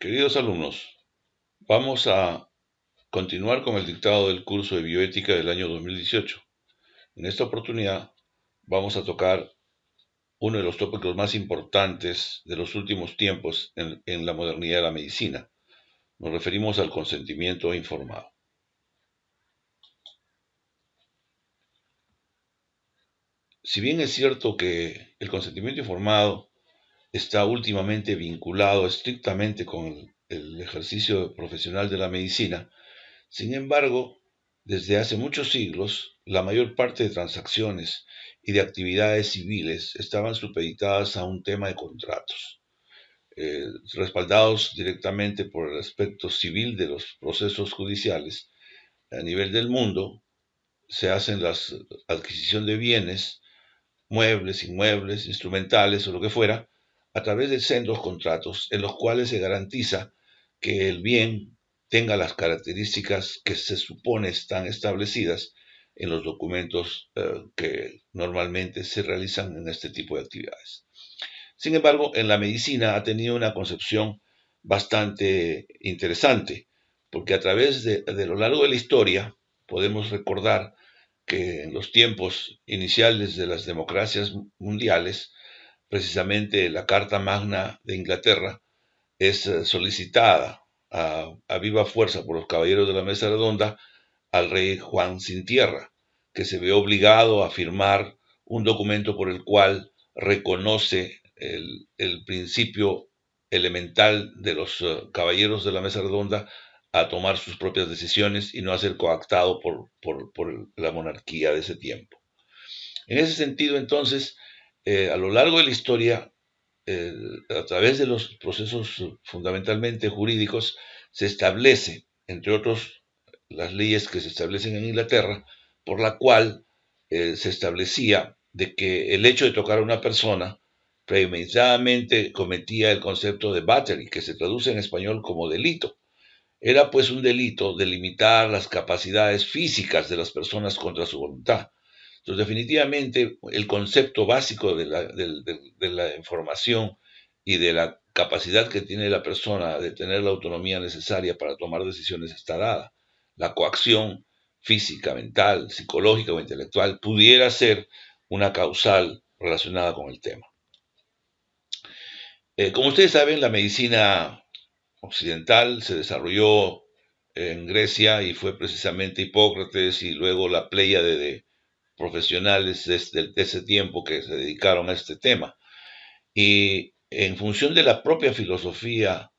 Queridos alumnos, vamos a continuar con el dictado del curso de bioética del año 2018. En esta oportunidad vamos a tocar uno de los tópicos más importantes de los últimos tiempos en la modernidad de la medicina. Nos referimos al consentimiento informado. Si bien es cierto que el consentimiento informado está últimamente vinculado estrictamente con el ejercicio profesional de la medicina, sin embargo, desde hace muchos siglos, la mayor parte de transacciones y de actividades civiles estaban supeditadas a un tema de contratos, respaldados directamente por el aspecto civil de los procesos judiciales. A nivel del mundo, se hacen las adquisición de bienes, muebles, inmuebles, instrumentales o lo que fuera, a través de sendos contratos en los cuales se garantiza que el bien tenga las características que se supone están establecidas en los documentos que normalmente se realizan en este tipo de actividades. Sin embargo, en la medicina ha tenido una concepción bastante interesante, porque a través de lo largo de la historia podemos recordar que en los tiempos iniciales de las democracias mundiales, precisamente la Carta Magna de Inglaterra es solicitada a viva fuerza por los caballeros de la Mesa Redonda al rey Juan Sin Tierra, que se ve obligado a firmar un documento por el cual reconoce el principio elemental de los caballeros de la Mesa Redonda a tomar sus propias decisiones y no a ser coactado por la monarquía de ese tiempo. En ese sentido, entonces, a lo largo de la historia, eh, a través de los procesos fundamentalmente jurídicos, se establece, entre otros, las leyes que se establecen en Inglaterra, por la cual se establecía de que el hecho de tocar a una persona premeditadamente cometía el concepto de battery, que se traduce en español como delito. Era pues un delito delimitar las capacidades físicas de las personas contra su voluntad. Entonces, definitivamente, el concepto básico de la información y de la capacidad que tiene la persona de tener la autonomía necesaria para tomar decisiones está dada. La coacción física, mental, psicológica o intelectual pudiera ser una causal relacionada con el tema. Como ustedes saben, la medicina occidental se desarrolló en Grecia y fue precisamente Hipócrates y luego la pléyade de profesionales de ese tiempo que se dedicaron a este tema. Y en función de la propia filosofía,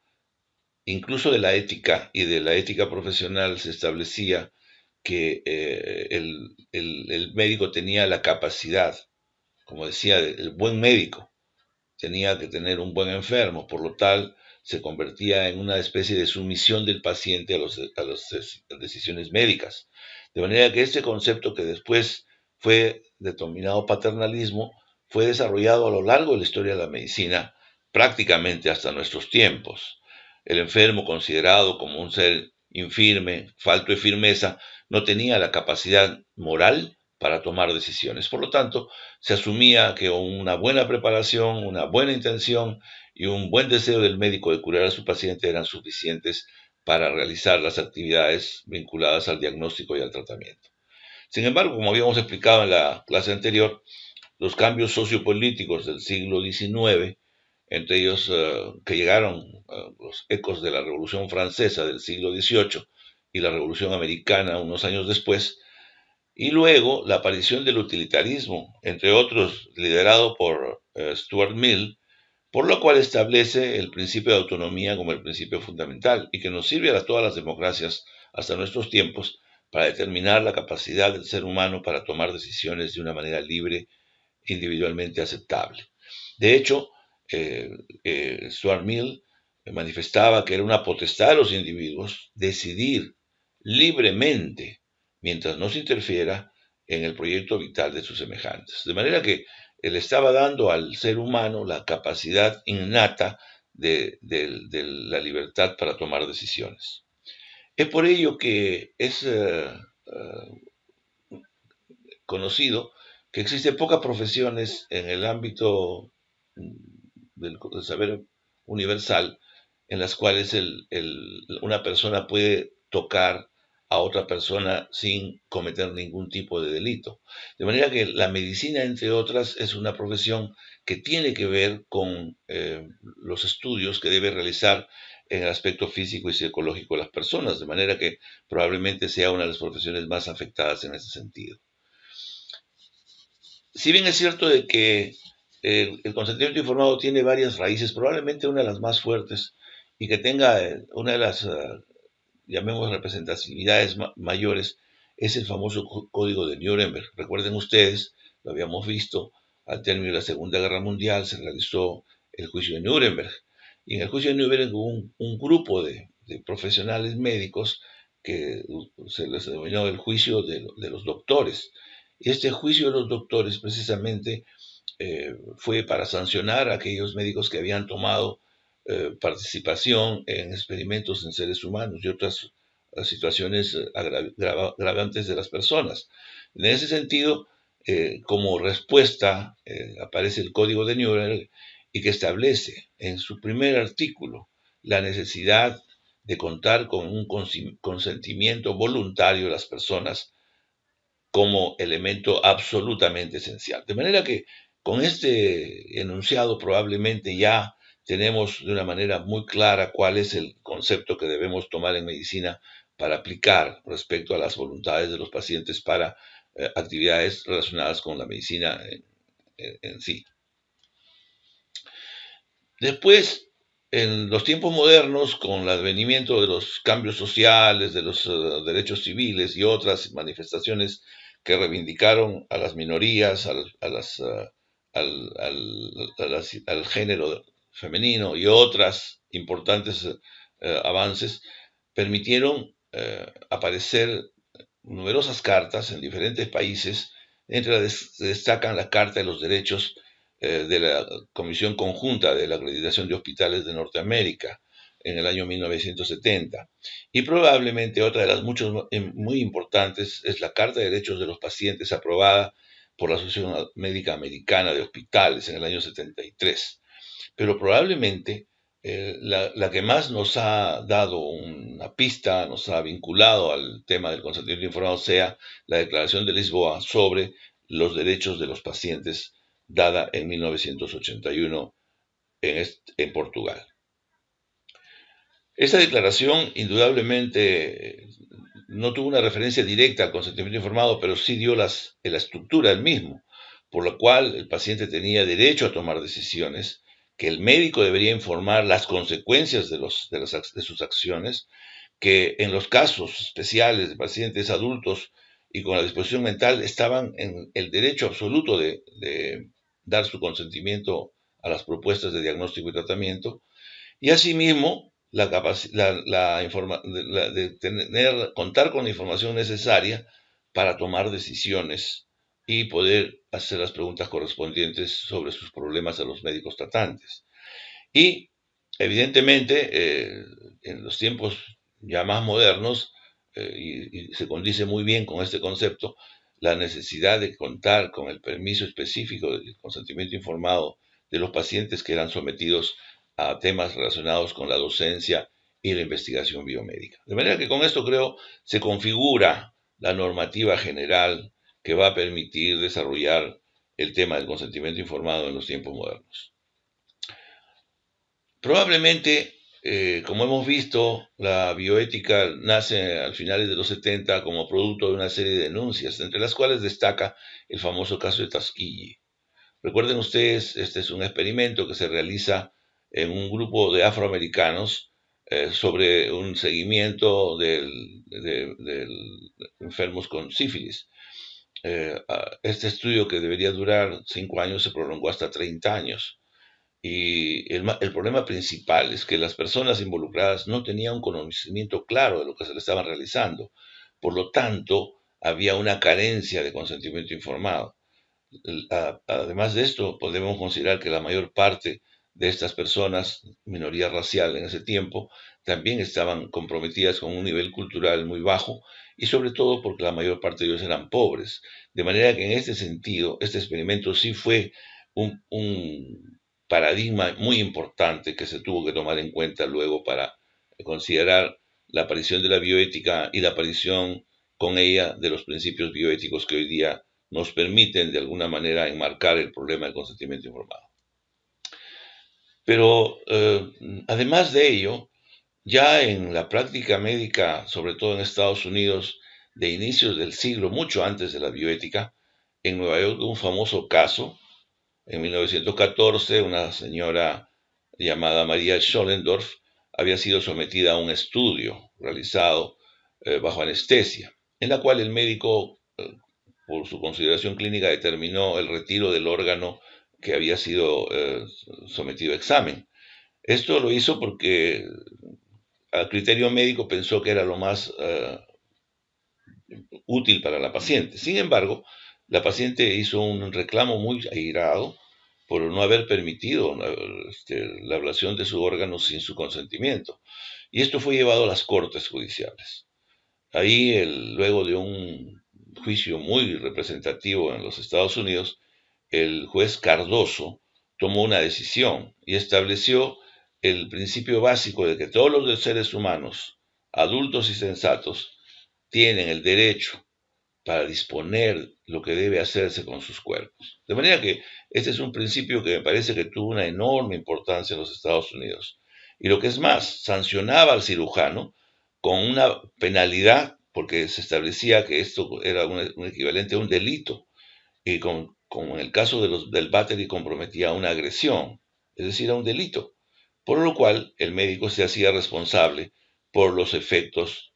incluso de la ética y de la ética profesional, se establecía que el médico tenía la capacidad, como decía, el buen médico tenía que tener un buen enfermo, por lo tal se convertía en una especie de sumisión del paciente a las decisiones médicas. De manera que este concepto que después fue denominado paternalismo fue desarrollado a lo largo de la historia de la medicina prácticamente hasta nuestros tiempos. El enfermo, considerado como un ser infirme, falto de firmeza, no tenía la capacidad moral para tomar decisiones. Por lo tanto, se asumía que una buena preparación, una buena intención y un buen deseo del médico de curar a su paciente eran suficientes para realizar las actividades vinculadas al diagnóstico y al tratamiento. Sin embargo, como habíamos explicado en la clase anterior, los cambios sociopolíticos del siglo XIX, entre ellos que llegaron los ecos de la Revolución Francesa del siglo XVIII y la Revolución Americana unos años después, y luego la aparición del utilitarismo, entre otros liderado por Stuart Mill, por lo cual establece el principio de autonomía como el principio fundamental y que nos sirve a todas las democracias hasta nuestros tiempos para determinar la capacidad del ser humano para tomar decisiones de una manera libre, individualmente aceptable. De hecho, Stuart Mill manifestaba que era una potestad de los individuos decidir libremente mientras no se interfiera en el proyecto vital de sus semejantes. De manera que él estaba dando al ser humano la capacidad innata de la libertad para tomar decisiones. Es por ello que es conocido que existen pocas profesiones en el ámbito del saber universal en las cuales una persona puede tocar a otra persona sin cometer ningún tipo de delito. De manera que la medicina, entre otras, es una profesión que tiene que ver con los estudios que debe realizar en el aspecto físico y psicológico de las personas, de manera que probablemente sea una de las profesiones más afectadas en ese sentido. Si bien es cierto de que el consentimiento informado tiene varias raíces, probablemente una de las más fuertes y que tenga una de las, llamemos, representatividades mayores, es el famoso Código de Nuremberg. Recuerden ustedes, lo habíamos visto, al término de la Segunda Guerra Mundial se realizó el juicio de Nuremberg. Y en el juicio de Nuremberg hubo un grupo de profesionales médicos que se les denominó el juicio de los doctores. Y este juicio de los doctores precisamente fue para sancionar a aquellos médicos que habían tomado participación en experimentos en seres humanos y otras situaciones agravantes de las personas. En ese sentido, como respuesta, aparece el Código de Nuremberg y que establece en su primer artículo la necesidad de contar con un consentimiento voluntario de las personas como elemento absolutamente esencial. De manera que con este enunciado probablemente ya tenemos de una manera muy clara cuál es el concepto que debemos tomar en medicina para aplicar respecto a las voluntades de los pacientes para actividades relacionadas con la medicina en sí. Después, en los tiempos modernos, con el advenimiento de los cambios sociales, de los derechos civiles y otras manifestaciones que reivindicaron a las minorías, al género femenino y otras importantes avances, permitieron aparecer numerosas cartas en diferentes países, entre las que destacan la Carta de los Derechos de la Comisión Conjunta de la Acreditación de Hospitales de Norteamérica en el año 1970. Y probablemente otra de las muchas muy importantes es la Carta de Derechos de los Pacientes aprobada por la Asociación Médica Americana de Hospitales en el año 73. Pero probablemente la que más nos ha dado una pista, nos ha vinculado al tema del consentimiento informado, sea la Declaración de Lisboa sobre los derechos de los pacientes, dada en 1981 en Portugal. Esta declaración indudablemente no tuvo una referencia directa al consentimiento informado, pero sí dio la estructura del mismo, por la cual el paciente tenía derecho a tomar decisiones, que el médico debería informar las consecuencias de sus acciones, que en los casos especiales de pacientes adultos y con la disposición mental estaban en el derecho absoluto de dar su consentimiento a las propuestas de diagnóstico y tratamiento, y asimismo contar con la información necesaria para tomar decisiones y poder hacer las preguntas correspondientes sobre sus problemas a los médicos tratantes. Y evidentemente, en los tiempos ya más modernos, y se condice muy bien con este concepto, la necesidad de contar con el permiso específico del consentimiento informado de los pacientes que eran sometidos a temas relacionados con la docencia y la investigación biomédica. De manera que con esto creo se configura la normativa general que va a permitir desarrollar el tema del consentimiento informado en los tiempos modernos. Probablemente, como hemos visto, la bioética nace a finales de los 70 como producto de una serie de denuncias, entre las cuales destaca el famoso caso de Tuskegee. Recuerden ustedes, este es un experimento que se realiza en un grupo de afroamericanos sobre un seguimiento de enfermos con sífilis. Este estudio, que debería durar 5 años, se prolongó hasta 30 años. Y el problema principal es que las personas involucradas no tenían un conocimiento claro de lo que se le estaba realizando. Por lo tanto, había una carencia de consentimiento informado. Además de esto, podemos considerar que la mayor parte de estas personas, minoría racial en ese tiempo, también estaban comprometidas con un nivel cultural muy bajo y sobre todo porque la mayor parte de ellos eran pobres. De manera que en este sentido, este experimento sí fue un paradigma muy importante que se tuvo que tomar en cuenta luego para considerar la aparición de la bioética y la aparición con ella de los principios bioéticos que hoy día nos permiten de alguna manera enmarcar el problema del consentimiento informado. Pero además de ello, ya en la práctica médica, sobre todo en Estados Unidos, de inicios del siglo, mucho antes de la bioética, en Nueva York hubo un famoso caso. En 1914, una señora llamada María Schollendorf había sido sometida a un estudio realizado bajo anestesia, en la cual el médico, por su consideración clínica, determinó el retiro del órgano que había sido sometido a examen. Esto lo hizo porque al criterio médico pensó que era lo más útil para la paciente. Sin embargo, la paciente hizo un reclamo muy airado por no haber permitido la ablación de su órgano sin su consentimiento. Y esto fue llevado a las cortes judiciales. Ahí, luego de un juicio muy representativo en los Estados Unidos, el juez Cardoso tomó una decisión y estableció el principio básico de que todos los seres humanos, adultos y sensatos, tienen el derecho para disponer lo que debe hacerse con sus cuerpos. De manera que este es un principio que me parece que tuvo una enorme importancia en los Estados Unidos. Y lo que es más, sancionaba al cirujano con una penalidad, porque se establecía que esto era un equivalente a un delito, y como en el caso del battery comprometía a una agresión, es decir, a un delito, por lo cual el médico se hacía responsable por los efectos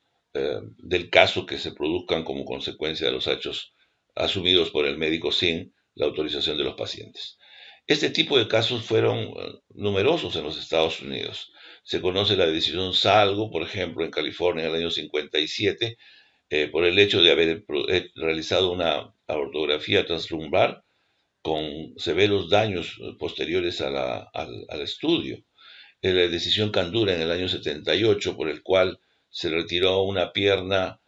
del caso que se produzcan como consecuencia de los hechos asumidos por el médico sin la autorización de los pacientes. Este tipo de casos fueron numerosos en los Estados Unidos. Se conoce la decisión Salgo, por ejemplo, en California en el año 57, por el hecho de haber realizado una aortografía translumbar con severos daños posteriores al estudio. La decisión Candura en el año 78, por el cual se retiró una pierna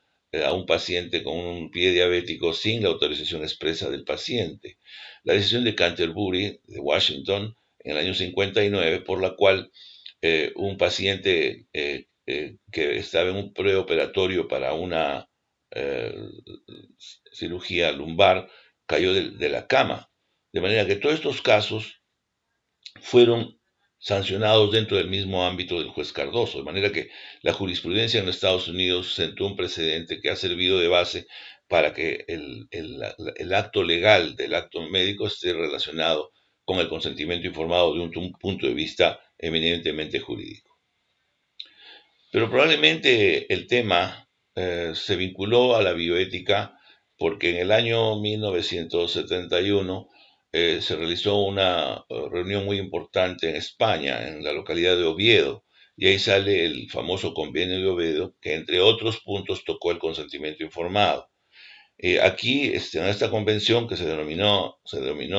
a un paciente con un pie diabético sin la autorización expresa del paciente. La decisión de Canterbury, de Washington, en el año 59, por la cual un paciente que estaba en un preoperatorio para una cirugía lumbar cayó de la cama. De manera que todos estos casos fueron sancionados dentro del mismo ámbito del juez Cardoso, de manera que la jurisprudencia en los Estados Unidos sentó un precedente que ha servido de base para que el acto legal del acto médico esté relacionado con el consentimiento informado de un punto de vista eminentemente jurídico. Pero probablemente el tema se vinculó a la bioética porque en el año 1971 se realizó una reunión muy importante en España, en la localidad de Oviedo, y ahí sale el famoso Convenio de Oviedo, que entre otros puntos tocó el consentimiento informado. Aquí, en esta convención, que se denominó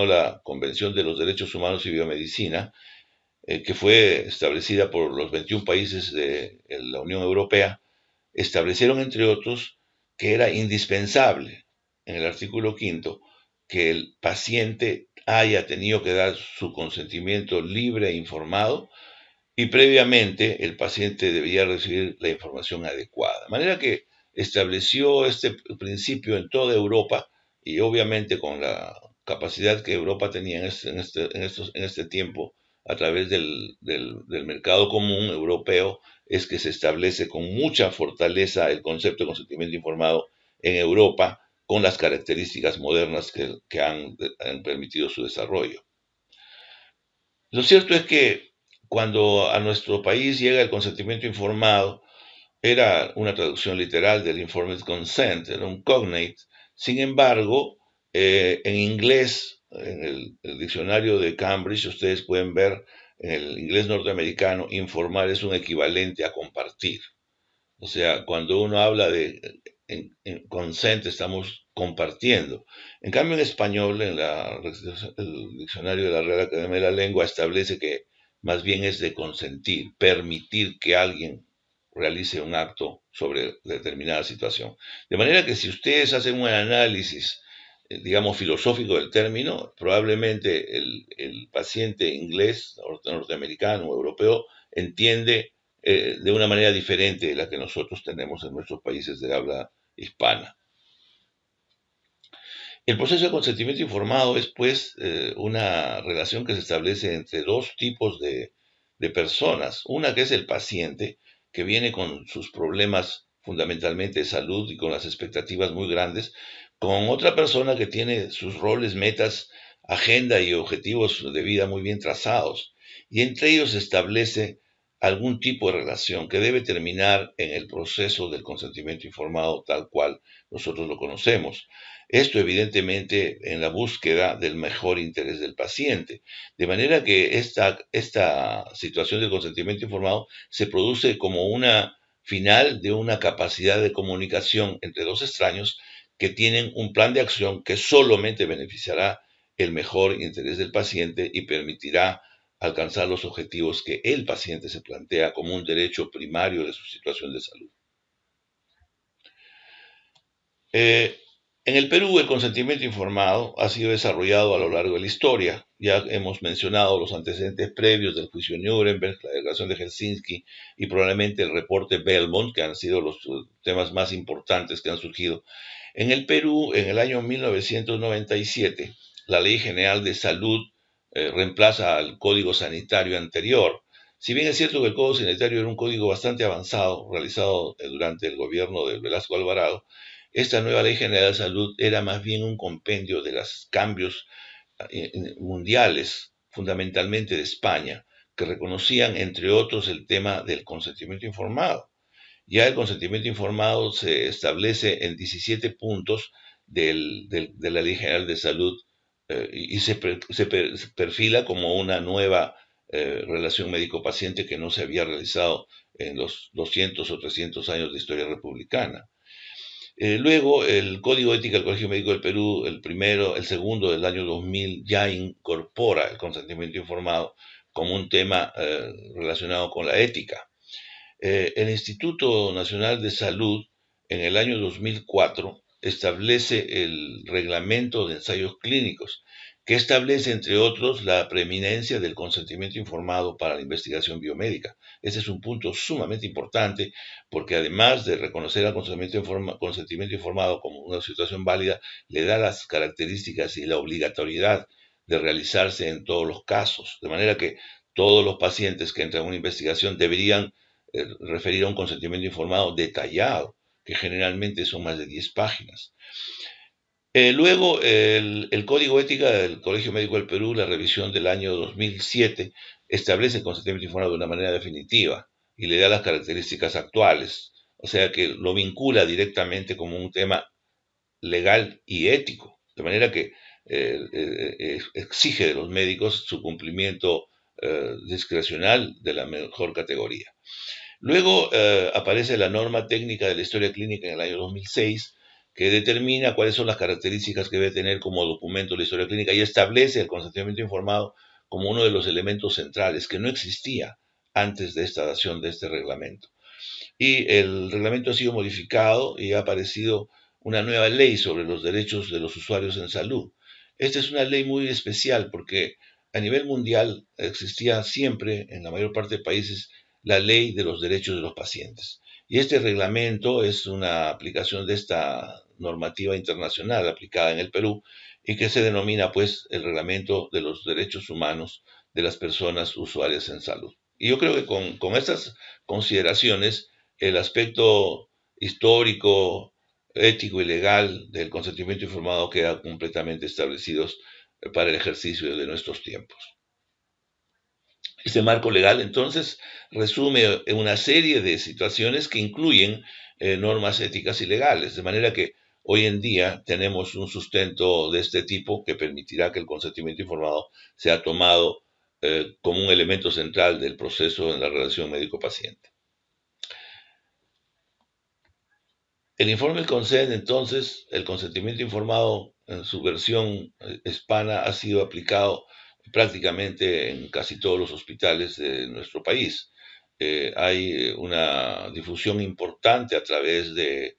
la Convención de los Derechos Humanos y Biomedicina, que fue establecida por los 21 países de la Unión Europea, establecieron, entre otros, que era indispensable, en el artículo 5, que el paciente haya tenido que dar su consentimiento libre e informado y previamente el paciente debía recibir la información adecuada. De manera que estableció este principio en toda Europa y obviamente con la capacidad que Europa tenía en este tiempo a través del mercado común europeo, es que se establece con mucha fortaleza el concepto de consentimiento informado en Europa, con las características modernas que han permitido su desarrollo. Lo cierto es que cuando a nuestro país llega el consentimiento informado, era una traducción literal del informed consent, era un cognate. Sin embargo, en inglés, en el diccionario de Cambridge, ustedes pueden ver en el inglés norteamericano, informar es un equivalente a compartir. O sea, cuando uno habla de consent, estamos compartiendo. En cambio, en español, el diccionario de la Real Academia de la Lengua establece que más bien es de consentir, permitir que alguien realice un acto sobre determinada situación. De manera que si ustedes hacen un análisis digamos, filosófico del término, probablemente el paciente inglés, norteamericano o europeo entiende de una manera diferente de la que nosotros tenemos en nuestros países de habla hispana. El proceso de consentimiento informado es, pues, una relación que se establece entre dos tipos de personas. Una que es el paciente, que viene con sus problemas fundamentalmente de salud y con las expectativas muy grandes, con otra persona que tiene sus roles, metas, agenda y objetivos de vida muy bien trazados. Y entre ellos se establece algún tipo de relación que debe terminar en el proceso del consentimiento informado tal cual nosotros lo conocemos. Esto evidentemente en la búsqueda del mejor interés del paciente. De manera que esta situación del consentimiento informado se produce como una final de una capacidad de comunicación entre dos extraños que tienen un plan de acción que solamente beneficiará el mejor interés del paciente y permitirá alcanzar los objetivos que el paciente se plantea como un derecho primario de su situación de salud. Eh, en el Perú, el consentimiento informado ha sido desarrollado a lo largo de la historia. Ya hemos mencionado los antecedentes previos del juicio Nuremberg, la declaración de Helsinki y probablemente el reporte Belmont, que han sido los temas más importantes que han surgido. En el Perú, en el año 1997, la Ley General de Salud reemplaza al Código Sanitario anterior. Si bien es cierto que el Código Sanitario era un código bastante avanzado, realizado durante el gobierno de Velasco Alvarado, esta nueva Ley General de Salud era más bien un compendio de los cambios mundiales, fundamentalmente de España, que reconocían, entre otros, el tema del consentimiento informado. Ya el consentimiento informado se establece en 17 puntos de la Ley General de Salud y se perfila como una nueva relación médico-paciente que no se había realizado en los 200 o 300 años de historia republicana. Luego, el Código Ética del Colegio Médico del Perú, el segundo del año 2000, ya incorpora el consentimiento informado como un tema relacionado con la ética. El Instituto Nacional de Salud, en el año 2004, establece el reglamento de ensayos clínicos, que establece, entre otros, la preeminencia del consentimiento informado para la investigación biomédica. Ese es un punto sumamente importante porque además de reconocer al consentimiento informado como una situación válida, le da las características y la obligatoriedad de realizarse en todos los casos, de manera que todos los pacientes que entran a una investigación deberían referir a un consentimiento informado detallado, que generalmente son más de 10 páginas. Luego, el Código Ética del Colegio Médico del Perú, la revisión del año 2007, establece el consentimiento informado de una manera definitiva y le da las características actuales, o sea que lo vincula directamente como un tema legal y ético, de manera que exige de los médicos su cumplimiento discrecional de la mejor categoría. Luego aparece la norma técnica de la historia clínica en el año 2006, que determina cuáles son las características que debe tener como documento la historia clínica y establece el consentimiento informado como uno de los elementos centrales que no existía antes de esta dación de este reglamento. Y el reglamento ha sido modificado y ha aparecido una nueva ley sobre los derechos de los usuarios en salud. Esta es una ley muy especial porque a nivel mundial existía siempre, en la mayor parte de países, la ley de los derechos de los pacientes. Y este reglamento es una aplicación de esta normativa internacional aplicada en el Perú y que se denomina pues el reglamento de los derechos humanos de las personas usuarias en salud. Y yo creo que con estas consideraciones el aspecto histórico, ético y legal del consentimiento informado queda completamente establecidos para el ejercicio de nuestros tiempos. Este marco legal, entonces, resume una serie de situaciones que incluyen normas éticas y legales, de manera que hoy en día tenemos un sustento de este tipo que permitirá que el consentimiento informado sea tomado como un elemento central del proceso en la relación médico-paciente. El informe Consent, entonces, el consentimiento informado en su versión hispana ha sido aplicado prácticamente en casi todos los hospitales de nuestro país. Hay una difusión importante a través de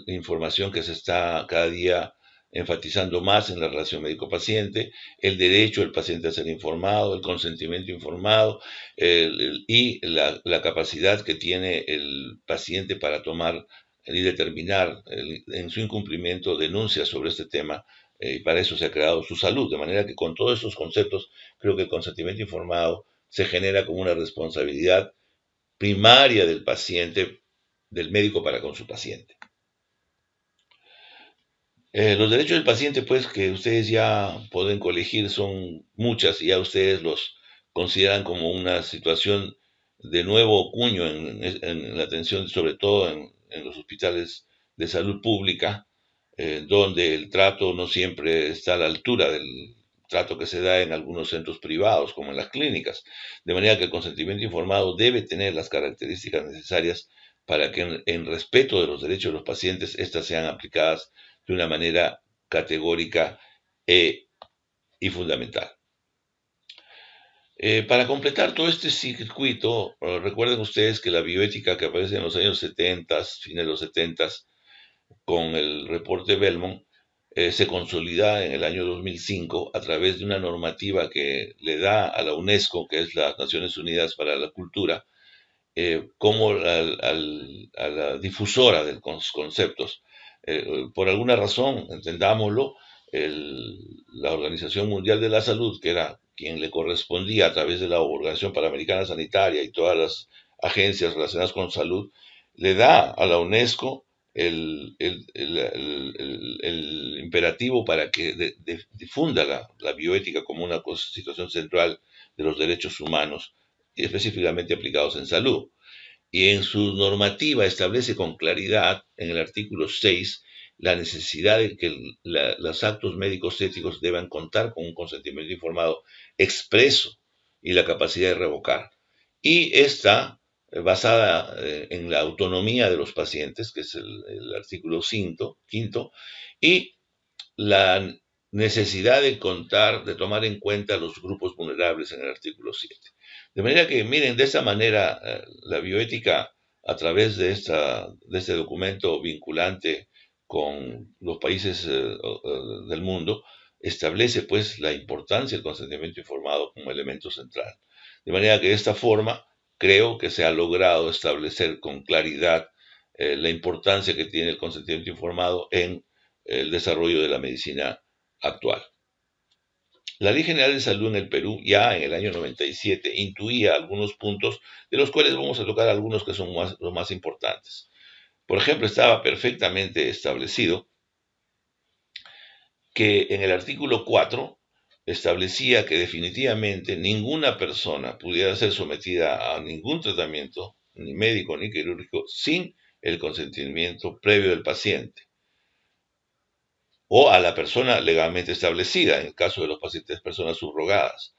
información que se está cada día enfatizando más en la relación médico-paciente, el derecho del paciente a ser informado, el consentimiento informado y la capacidad que tiene el paciente para tomar y determinar en su incumplimiento denuncias sobre este tema. Y para eso se ha creado su salud, de manera que con todos estos conceptos creo que el consentimiento informado se genera como una responsabilidad primaria del paciente, del médico para con su paciente. Los derechos del paciente, pues, que ustedes ya pueden colegir son muchas y ya ustedes los consideran como una situación de nuevo cuño en la atención, sobre todo en los hospitales de salud pública, donde el trato no siempre está a la altura del trato que se da en algunos centros privados, como en las clínicas. De manera que el consentimiento informado debe tener las características necesarias para que en respeto de los derechos de los pacientes, éstas sean aplicadas de una manera categórica y fundamental. Para completar todo este circuito, recuerden ustedes que la bioética que aparece en los años 70, fines de los 70, con el reporte Belmont, se consolida en el año 2005 a través de una normativa que le da a la UNESCO, que es las Naciones Unidas para la Cultura, como a la difusora de los conceptos. Por alguna razón, entendámoslo, la Organización Mundial de la Salud, que era quien le correspondía a través de la Organización Panamericana Sanitaria y todas las agencias relacionadas con salud, le da a la UNESCO el imperativo para que difunda la bioética como una situación central de los derechos humanos, y específicamente aplicados en salud. Y en su normativa establece con claridad, en el artículo 6, la necesidad de que los actos médicos éticos deban contar con un consentimiento informado expreso y la capacidad de revocar. Y está basada en la autonomía de los pacientes, que es el artículo quinto, y la necesidad de contar, de tomar en cuenta los grupos vulnerables en el artículo 7. De manera que, miren, de esa manera, la bioética, a través de este documento vinculante con los países del mundo, establece pues la importancia del consentimiento informado como elemento central. De manera que de esta forma creo que se ha logrado establecer con claridad la importancia que tiene el consentimiento informado en el desarrollo de la medicina actual. La Ley General de Salud en el Perú ya en el año 97 intuía algunos puntos de los cuales vamos a tocar algunos que son los más importantes. Por ejemplo, estaba perfectamente establecido que en el artículo 4 establecía que definitivamente ninguna persona pudiera ser sometida a ningún tratamiento, ni médico ni quirúrgico, sin el consentimiento previo del paciente o a la persona legalmente establecida, en el caso de los pacientes personas subrogadas.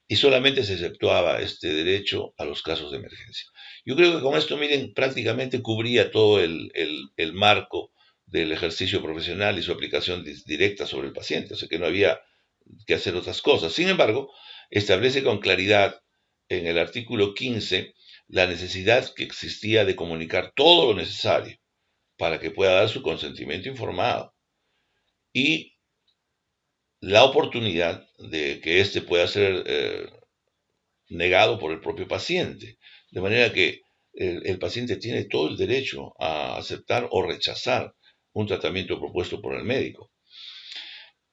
Y solamente se exceptuaba este derecho a los casos de emergencia. Yo creo que con esto, miren, prácticamente cubría todo el marco del ejercicio profesional y su aplicación directa sobre el paciente, o sea que no había que hacer otras cosas. Sin embargo, establece con claridad en el artículo 15 la necesidad que existía de comunicar todo lo necesario para que pueda dar su consentimiento informado y la oportunidad de que éste pueda ser negado por el propio paciente. De manera que el paciente tiene todo el derecho a aceptar o rechazar un tratamiento propuesto por el médico.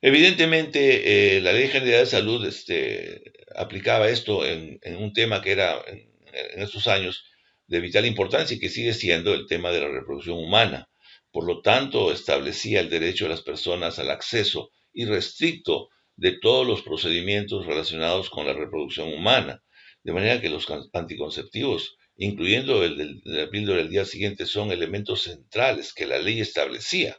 Evidentemente, la Ley General de Salud aplicaba esto en un tema que era en estos años de vital importancia y que sigue siendo el tema de la reproducción humana. Por lo tanto, establecía el derecho de las personas al acceso irrestricto de todos los procedimientos relacionados con la reproducción humana. De manera que los anticonceptivos, incluyendo el de la píldora del día siguiente, son elementos centrales que la ley establecía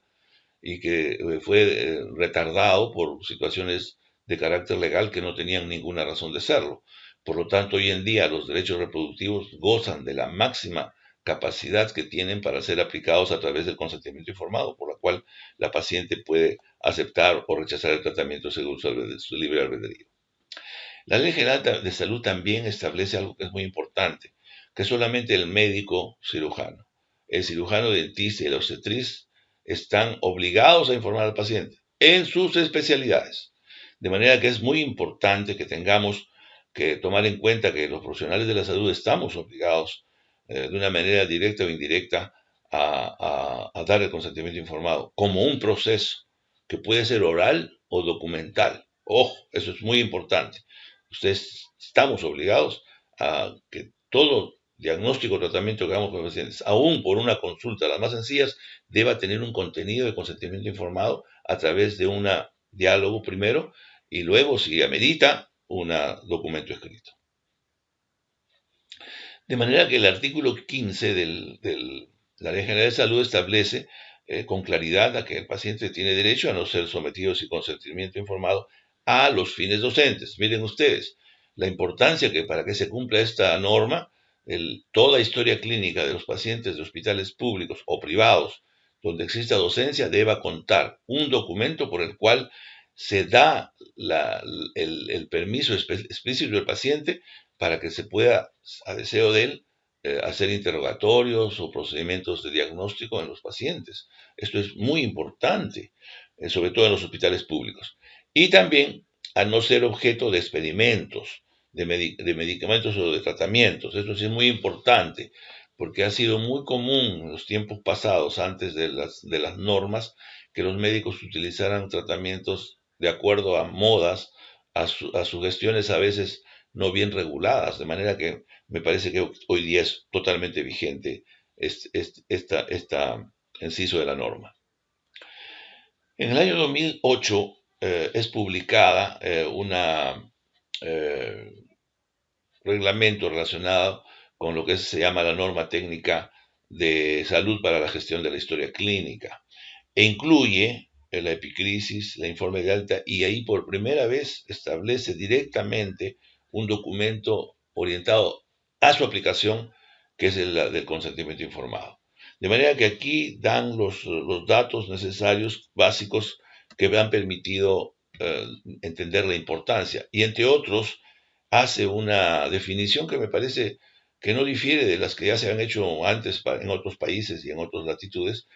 y que fue retardado por situaciones de carácter legal que no tenían ninguna razón de serlo. Por lo tanto, hoy en día los derechos reproductivos gozan de la máxima capacidad que tienen para ser aplicados a través del consentimiento informado, por la cual la paciente puede aceptar o rechazar el tratamiento según su libre albedrío. La Ley General de Salud también establece algo que es muy importante, que solamente el médico cirujano, el cirujano dentista y el obstetriz están obligados a informar al paciente. en sus especialidades. De manera que es muy importante que tengamos que tomar en cuenta que los profesionales de la salud estamos obligados de una manera directa o indirecta a dar el consentimiento informado como un proceso que puede ser oral o documental. Ojo, eso es muy importante. Ustedes estamos obligados a que todo diagnóstico o tratamiento que hagamos con los pacientes, aún por una consulta, las más sencillas, deba tener un contenido de consentimiento informado a través de un diálogo primero y luego, si amerita, un documento escrito. De manera que el artículo 15 de la Ley General de Salud establece con claridad a que el paciente tiene derecho a no ser sometido sin consentimiento informado a los fines docentes. Miren ustedes, la importancia que para que se cumpla esta norma, toda historia clínica de los pacientes de hospitales públicos o privados donde exista docencia deba contar un documento por el cual se da el permiso explícito del paciente para que se pueda, a deseo de él, hacer interrogatorios o procedimientos de diagnóstico en los pacientes. Esto es muy importante, sobre todo en los hospitales públicos. Y también a no ser objeto de experimentos, de medicamentos o de tratamientos. Esto sí es muy importante, porque ha sido muy común en los tiempos pasados, antes de las normas, que los médicos utilizaran tratamientos de acuerdo a modas, a sugestiones a veces no bien reguladas, de manera que me parece que hoy día es totalmente vigente esta inciso de la norma. En el año 2008 es publicada un reglamento relacionado con lo que se llama la norma técnica de salud para la gestión de la historia clínica e incluye la epicrisis, la informe de alta, y ahí por primera vez establece directamente un documento orientado a su aplicación, que es el del consentimiento informado. De manera que aquí dan los datos necesarios, básicos, que me han permitido entender la importancia. Y entre otros, hace una definición que me parece que no difiere de las que ya se han hecho antes en otros países y en otras latitudes,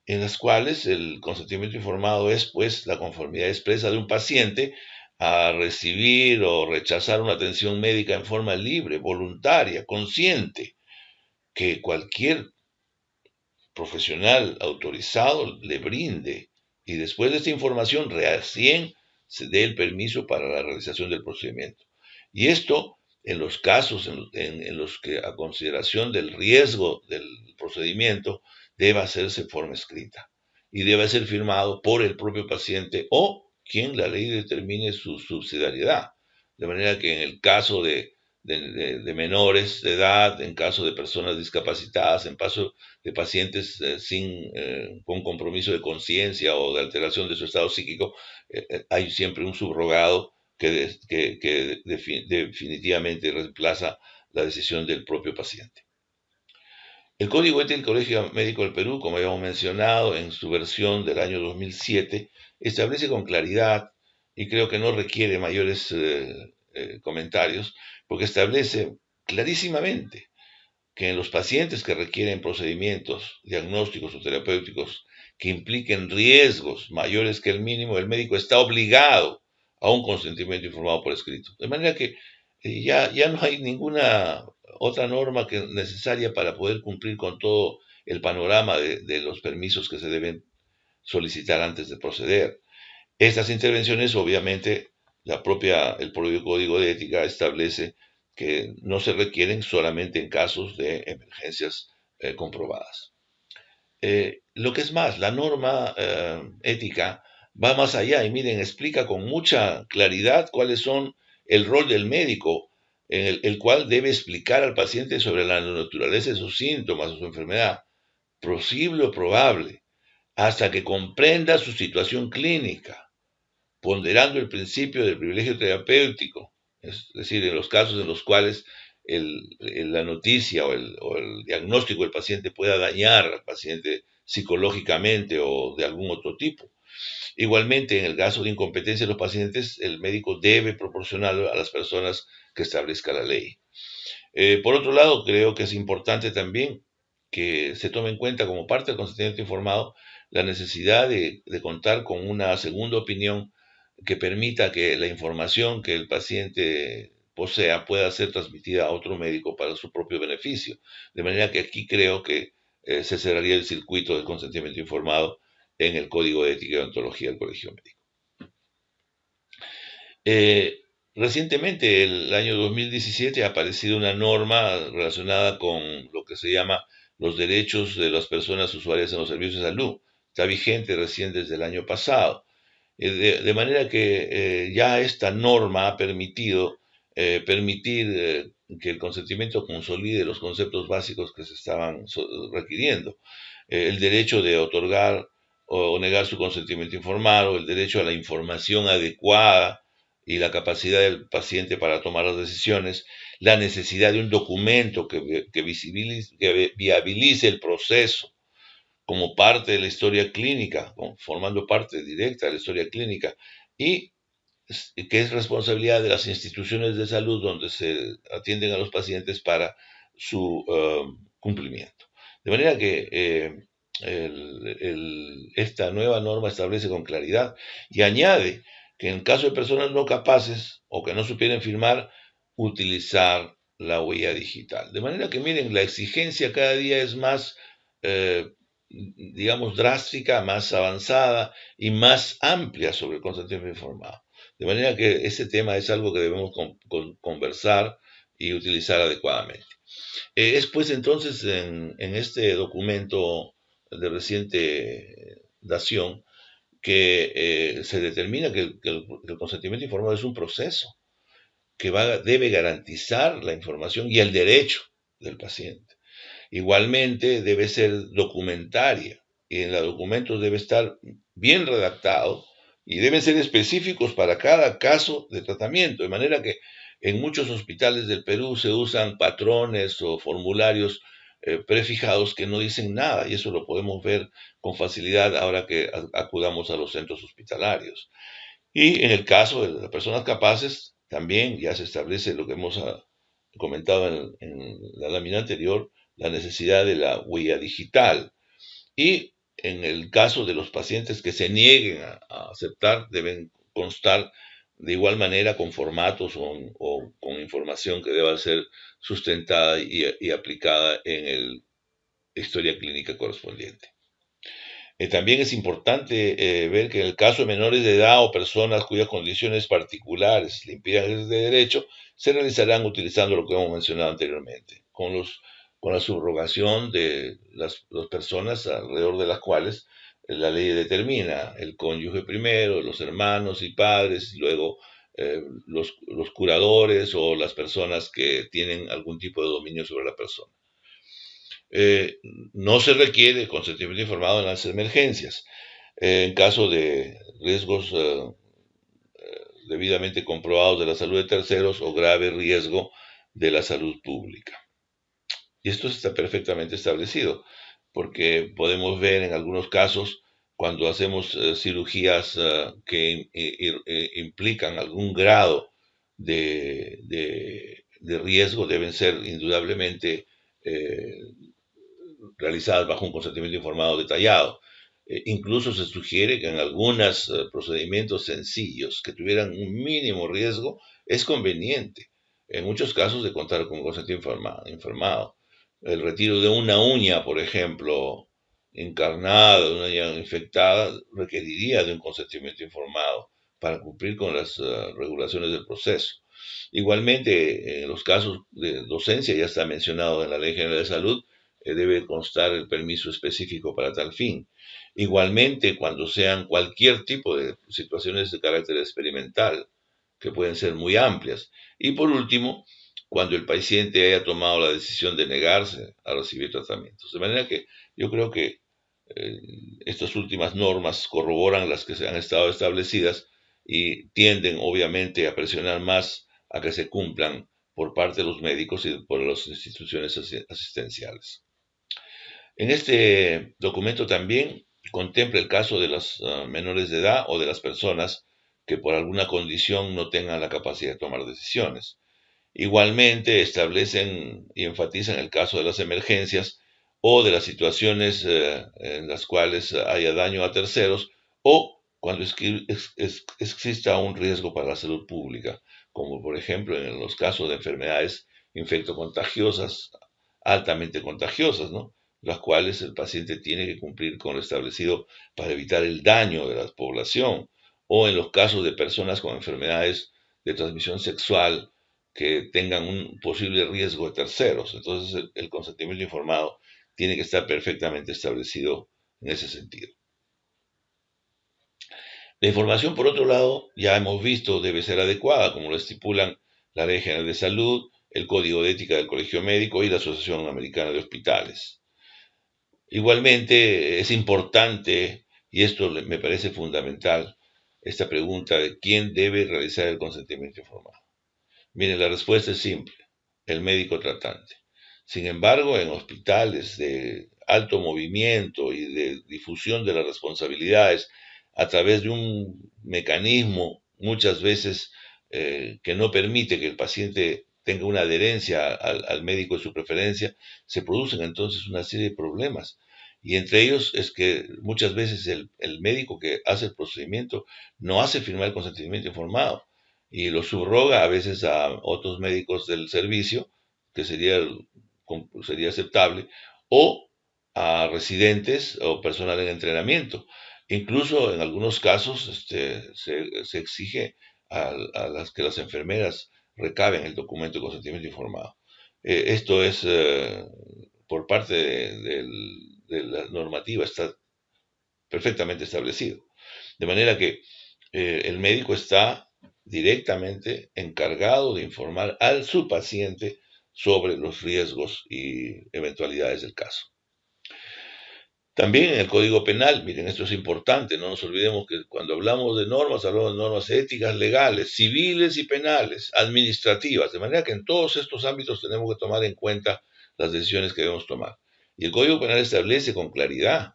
en las cuales el consentimiento informado es, pues, la conformidad expresa de un paciente a recibir o rechazar una atención médica en forma libre, voluntaria, consciente, que cualquier profesional autorizado le brinde, y después de esta información recién se dé el permiso para la realización del procedimiento. Y esto en los casos en los que a consideración del riesgo del procedimiento debe hacerse en forma escrita y debe ser firmado por el propio paciente o quien la ley determine su subsidiariedad. De manera que en el caso de menores de edad, en caso de personas discapacitadas, en caso de pacientes con compromiso de conciencia o de alteración de su estado psíquico, hay siempre un subrogado que definitivamente reemplaza la decisión del propio paciente. El Código Ético del Colegio Médico del Perú, como habíamos mencionado, en su versión del año 2007, establece con claridad, y creo que no requiere mayores comentarios, porque establece clarísimamente que en los pacientes que requieren procedimientos diagnósticos o terapéuticos que impliquen riesgos mayores que el mínimo, el médico está obligado a un consentimiento informado por escrito. De manera que ya no hay ninguna otra norma necesaria para poder cumplir con todo el panorama de los permisos que se deben solicitar antes de proceder. Estas intervenciones, obviamente, el propio Código de Ética establece que no se requieren solamente en casos de emergencias comprobadas. Lo que es más, la norma ética va más allá y miren, explica con mucha claridad cuáles son el rol del médico, en el cual debe explicar al paciente sobre la naturaleza de sus síntomas o su enfermedad, posible o probable, hasta que comprenda su situación clínica, ponderando el principio del privilegio terapéutico, es decir, en los casos en los cuales la noticia o el diagnóstico del paciente pueda dañar al paciente psicológicamente o de algún otro tipo. Igualmente, en el caso de incompetencia de los pacientes, el médico debe proporcionarlo a las personas que establezca la ley. Por otro lado, creo que es importante también que se tome en cuenta como parte del consentimiento informado la necesidad de contar con una segunda opinión que permita que la información que el paciente posea pueda ser transmitida a otro médico para su propio beneficio. De manera que aquí creo que se cerraría el circuito del consentimiento informado en el Código de Ética y Ontología del Colegio Médico. Recientemente, el año 2017, ha aparecido una norma relacionada con lo que se llama los derechos de las personas usuarias en los servicios de salud. Está vigente recién desde el año pasado. De manera que ya esta norma ha permitido que el consentimiento consolide los conceptos básicos que se estaban requiriendo. El derecho de otorgar o negar su consentimiento informado, el derecho a la información adecuada y la capacidad del paciente para tomar las decisiones, la necesidad de un documento que viabilice el proceso como parte de la historia clínica, formando parte directa de la historia clínica, y que es responsabilidad de las instituciones de salud donde se atienden a los pacientes para su cumplimiento. De manera que esta nueva norma establece con claridad y añade que en caso de personas no capaces o que no supieran firmar, utilizar la huella digital. De manera que, miren, la exigencia cada día es más, digamos, drástica, más avanzada y más amplia sobre el consentimiento informado. De manera que ese tema es algo que debemos conversar y utilizar adecuadamente. Es pues entonces en este documento de reciente dación que se determina que el consentimiento informado es un proceso que debe garantizar la información y el derecho del paciente. Igualmente debe ser documentaria y en los documentos debe estar bien redactado y deben ser específicos para cada caso de tratamiento, de manera que en muchos hospitales del Perú se usan patrones o formularios prefijados que no dicen nada y eso lo podemos ver con facilidad ahora que acudamos a los centros hospitalarios. Y en el caso de las personas capaces, también ya se establece lo que hemos comentado en la lámina anterior, la necesidad de la huella digital. Y en el caso de los pacientes que se nieguen a aceptar, deben constar de igual manera con formatos o con información que deba ser sustentada y aplicada en la historia clínica correspondiente. También es importante ver que en el caso de menores de edad o personas cuyas condiciones particulares le impidan ejercer de derecho, se realizarán utilizando lo que hemos mencionado anteriormente, con la subrogación de las personas alrededor de las cuales la ley determina, el cónyuge primero, los hermanos y padres, y luego los curadores o las personas que tienen algún tipo de dominio sobre la persona. No se requiere consentimiento informado en las emergencias. En caso de riesgos debidamente comprobados de la salud de terceros o grave riesgo de la salud pública. Y esto está perfectamente establecido, porque podemos ver en algunos casos cuando hacemos cirugías que implican algún grado de riesgo, deben ser indudablemente realizadas bajo un consentimiento informado detallado. Incluso se sugiere que en algunos procedimientos sencillos que tuvieran un mínimo riesgo, es conveniente, en muchos casos, de contar con consentimiento informado. El retiro de una uña, por ejemplo, encarnada, de una uña infectada, requeriría de un consentimiento informado para cumplir con las regulaciones del proceso. Igualmente, en los casos de docencia, ya está mencionado en la Ley General de Salud, debe constar el permiso específico para tal fin. Igualmente, cuando sean cualquier tipo de situaciones de carácter experimental, que pueden ser muy amplias. Y por último, cuando el paciente haya tomado la decisión de negarse a recibir tratamientos. De manera que yo creo que estas últimas normas corroboran las que se han estado establecidas y tienden obviamente a presionar más a que se cumplan por parte de los médicos y por las instituciones asistenciales. En este documento también contempla el caso de los menores de edad o de las personas que por alguna condición no tengan la capacidad de tomar decisiones. Igualmente establecen y enfatizan el caso de las emergencias o de las situaciones en las cuales haya daño a terceros, o cuando exista un riesgo para la salud pública, como por ejemplo en los casos de enfermedades infectocontagiosas, altamente contagiosas, ¿no? Las cuales el paciente tiene que cumplir con lo establecido para evitar el daño de la población, o en los casos de personas con enfermedades de transmisión sexual que tengan un posible riesgo de terceros. Entonces, el consentimiento informado tiene que estar perfectamente establecido en ese sentido. La información, por otro lado, ya hemos visto, debe ser adecuada, como lo estipulan la Ley General de Salud, el Código de Ética del Colegio Médico y la Asociación Americana de Hospitales. Igualmente, es importante, y esto me parece fundamental, esta pregunta de quién debe realizar el consentimiento informado. Miren, la respuesta es simple, el médico tratante. Sin embargo, en hospitales de alto movimiento y de difusión de las responsabilidades a través de un mecanismo muchas veces que no permite que el paciente tenga una adherencia al médico de su preferencia, se producen entonces una serie de problemas. Y entre ellos es que muchas veces el médico que hace el procedimiento no hace firmar el consentimiento informado y lo subroga a veces a otros médicos del servicio, que sería aceptable, o a residentes o personal en entrenamiento. Incluso en algunos casos se exige a las que las enfermeras recaben el documento de consentimiento informado. Esto es por parte de la normativa, está perfectamente establecido. De manera que el médico está directamente encargado de informar a su paciente sobre los riesgos y eventualidades del caso. También en el Código Penal, miren, esto es importante, no nos olvidemos que cuando hablamos de normas éticas, legales, civiles y penales, administrativas, de manera que en todos estos ámbitos tenemos que tomar en cuenta las decisiones que debemos tomar. Y el Código Penal establece con claridad,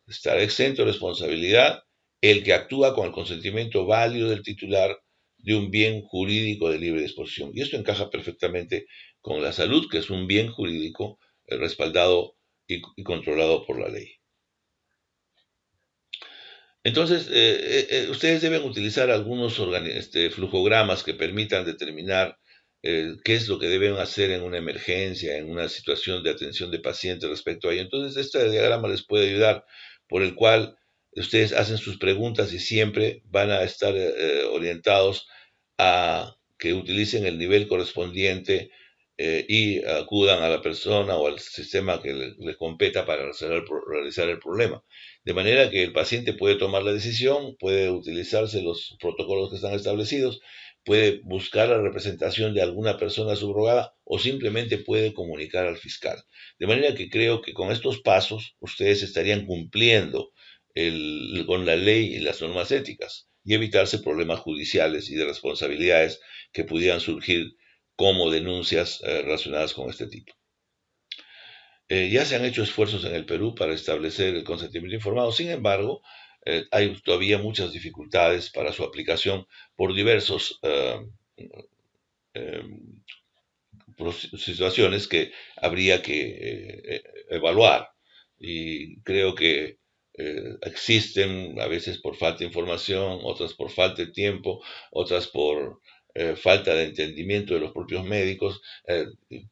estará exento de responsabilidad el que actúa con el consentimiento válido del titular de un bien jurídico de libre disposición. Y esto encaja perfectamente con la salud, que es un bien jurídico respaldado y controlado por la ley. Entonces, ustedes deben utilizar algunos flujogramas que permitan determinar qué es lo que deben hacer en una emergencia, en una situación de atención de pacientes respecto a ello. Entonces, este diagrama les puede ayudar, por el cual ustedes hacen sus preguntas y siempre van a estar orientados a que utilicen el nivel correspondiente y acudan a la persona o al sistema que le competa para realizar el problema. De manera que el paciente puede tomar la decisión, puede utilizarse los protocolos que están establecidos, puede buscar la representación de alguna persona subrogada o simplemente puede comunicar al fiscal. De manera que creo que con estos pasos ustedes estarían cumpliendo con la ley y las normas éticas y evitarse problemas judiciales y de responsabilidades que pudieran surgir como denuncias relacionadas con este tipo. Ya se han hecho esfuerzos en el Perú para establecer el consentimiento informado, sin embargo, hay todavía muchas dificultades para su aplicación por diversas situaciones que habría que evaluar. Y creo que existen a veces por falta de información, otras por falta de tiempo, otras por falta de entendimiento de los propios médicos,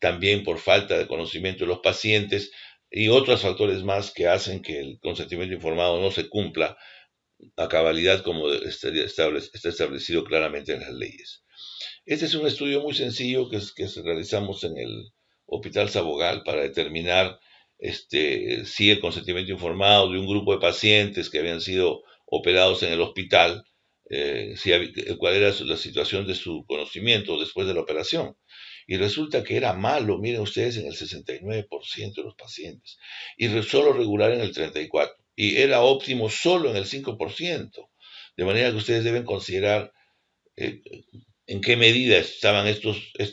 también por falta de conocimiento de los pacientes y otros factores más que hacen que el consentimiento informado no se cumpla a cabalidad como está establecido claramente en las leyes. Este es un estudio muy sencillo que realizamos en el Hospital Sabogal para determinar si el consentimiento informado de un grupo de pacientes que habían sido operados en el hospital, cuál era la situación de su conocimiento después de la operación. Y resulta que era malo, miren ustedes, en el 69% de los pacientes, y solo regular en el 34%, y era óptimo solo en el 5%. De manera que ustedes deben considerar en qué medida estaban en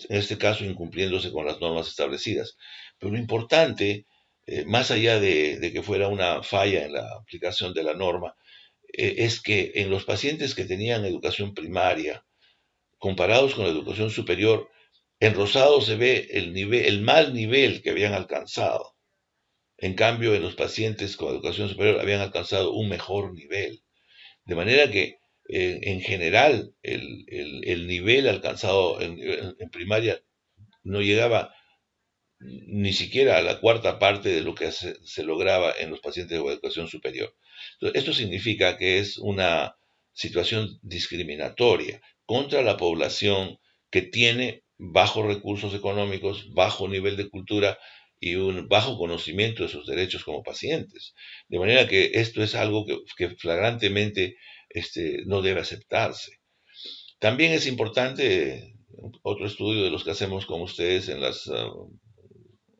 este caso, incumpliéndose con las normas establecidas. Pero lo importante, más allá de que fuera una falla en la aplicación de la norma, es que en los pacientes que tenían educación primaria, comparados con la educación superior, en rosado se ve el mal nivel que habían alcanzado. En cambio, en los pacientes con educación superior habían alcanzado un mejor nivel. De manera que, en general, el nivel alcanzado en primaria no llegaba ni siquiera a la cuarta parte de lo que se lograba en los pacientes de educación superior. Entonces, esto significa que es una situación discriminatoria contra la población que tiene bajos recursos económicos, bajo nivel de cultura y un bajo conocimiento de sus derechos como pacientes. De manera que esto es algo que flagrantemente no debe aceptarse. También es importante otro estudio de los que hacemos con ustedes en las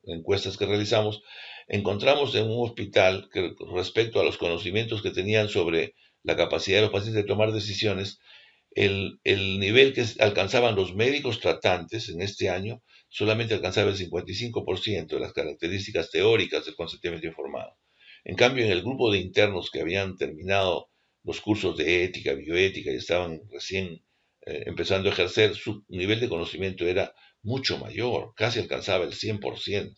encuestas que realizamos, encontramos en un hospital que respecto a los conocimientos que tenían sobre la capacidad de los pacientes de tomar decisiones, el nivel que alcanzaban los médicos tratantes en este año solamente alcanzaba el 55% de las características teóricas del consentimiento informado. En cambio, en el grupo de internos que habían terminado los cursos de ética, bioética y estaban recién empezando a ejercer, su nivel de conocimiento era mucho mayor, casi alcanzaba el 100%.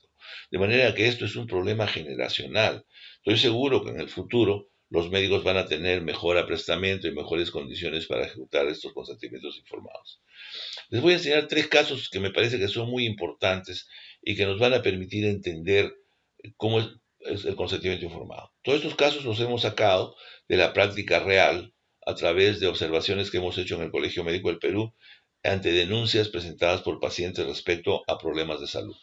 De manera que esto es un problema generacional. Estoy seguro que en el futuro los médicos van a tener mejor aprestamiento y mejores condiciones para ejecutar estos consentimientos informados. Les voy a enseñar 3 casos que me parece que son muy importantes y que nos van a permitir entender cómo es el consentimiento informado. Todos estos casos los hemos sacado de la práctica real a través de observaciones que hemos hecho en el Colegio Médico del Perú ante denuncias presentadas por pacientes respecto a problemas de salud.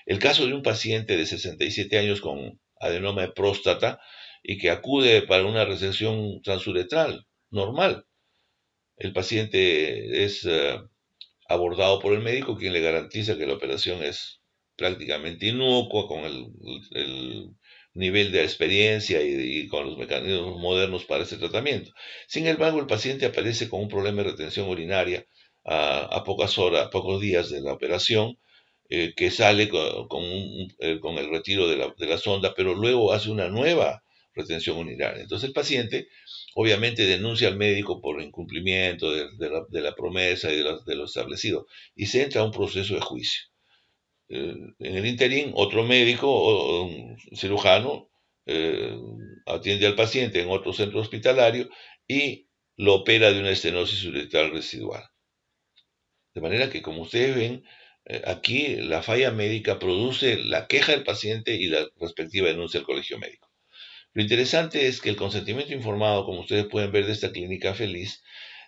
El caso de un paciente de 67 años con adenoma de próstata y que acude para una resección transuretral normal. El paciente es abordado por el médico, quien le garantiza que la operación es prácticamente inocua con el nivel de experiencia y con los mecanismos modernos para este tratamiento. Sin embargo, el paciente aparece con un problema de retención urinaria a pocas horas, a pocos días de la operación, que sale con el retiro de la sonda, pero luego hace una nueva retención urinaria. Entonces el paciente obviamente denuncia al médico por incumplimiento de la promesa y de lo establecido y se entra a un proceso de juicio. En el interín, otro médico o un cirujano atiende al paciente en otro centro hospitalario y lo opera de una estenosis uretral residual. De manera que, como ustedes ven, aquí la falla médica produce la queja del paciente y la respectiva denuncia al colegio médico. Lo interesante es que el consentimiento informado, como ustedes pueden ver de esta clínica feliz,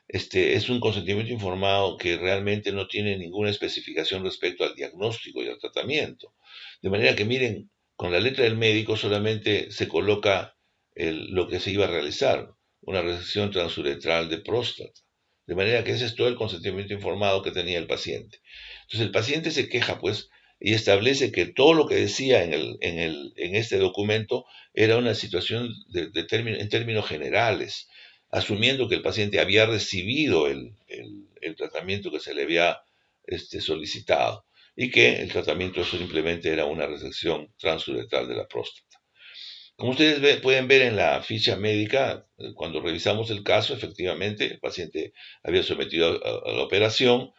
es un consentimiento informado que realmente no tiene ninguna especificación respecto al diagnóstico y al tratamiento. De manera que miren, con la letra del médico solamente se coloca lo que se iba a realizar, una resección transuretral de próstata. De manera que ese es todo el consentimiento informado que tenía el paciente. Entonces el paciente se queja, pues, y establece que todo lo que decía en este documento era una situación en términos generales, asumiendo que el paciente había recibido el tratamiento que se le había solicitado y que el tratamiento simplemente era una resección transuretral de la próstata. Como ustedes pueden ver en la ficha médica, cuando revisamos el caso, efectivamente el paciente había sometido a la operación,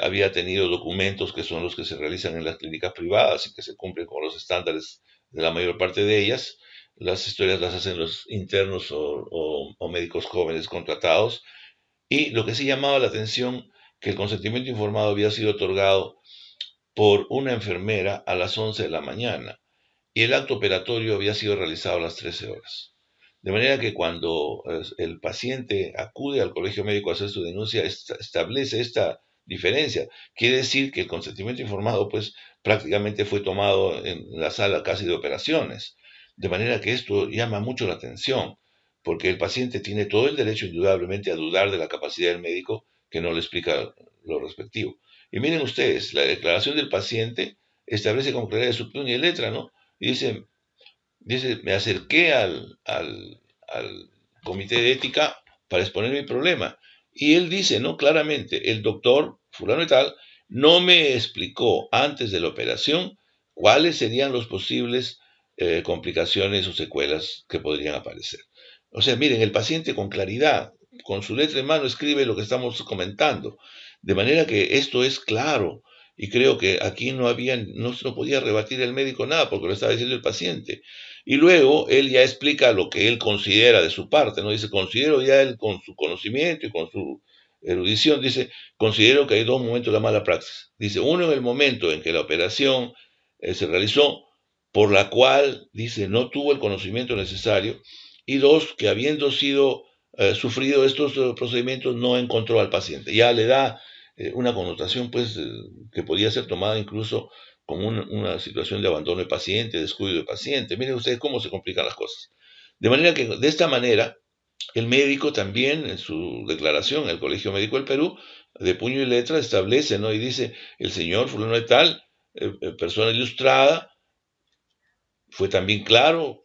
había tenido documentos que son los que se realizan en las clínicas privadas y que se cumplen con los estándares de la mayor parte de ellas. Las historias las hacen los internos o médicos jóvenes contratados. Y lo que sí llamaba la atención, que el consentimiento informado había sido otorgado por una enfermera a las 11 de la mañana y el acto operatorio había sido realizado a las 13 horas. De manera que cuando el paciente acude al colegio médico a hacer su denuncia, establece esta diferencia. Quiere decir que el consentimiento informado, pues, prácticamente fue tomado en la sala casi de operaciones. De manera que esto llama mucho la atención, porque el paciente tiene todo el derecho, indudablemente, a dudar de la capacidad del médico que no le explica lo respectivo. Y miren ustedes, la declaración del paciente establece con claridad de su puño y letra, ¿no? Y dice, me acerqué al comité de ética para exponer mi problema. Y él dice, ¿no? Claramente, el doctor fulano y tal no me explicó antes de la operación cuáles serían los posibles complicaciones o secuelas que podrían aparecer. O sea, miren, el paciente con claridad, con su letra en mano, escribe lo que estamos comentando. De manera que esto es claro. Y creo que aquí no se lo podía rebatir el médico nada, porque lo estaba diciendo el paciente. Y luego él ya explica lo que él considera de su parte, ¿no? Dice, considero ya él con su conocimiento y con su erudición, dice, considero que hay dos momentos de la mala praxis. Dice, uno en el momento en que la operación se realizó, por la cual, dice, no tuvo el conocimiento necesario, y dos, que habiendo sido sufrido estos procedimientos, no encontró al paciente. Ya le da una connotación, pues, que podía ser tomada incluso como una situación de abandono de paciente, descuido de paciente. Miren ustedes cómo se complican las cosas. De manera que, de esta manera, el médico también, en su declaración, el Colegio Médico del Perú, de puño y letra, establece, ¿no? Y dice, el señor fulano de tal, persona ilustrada, fue también claro,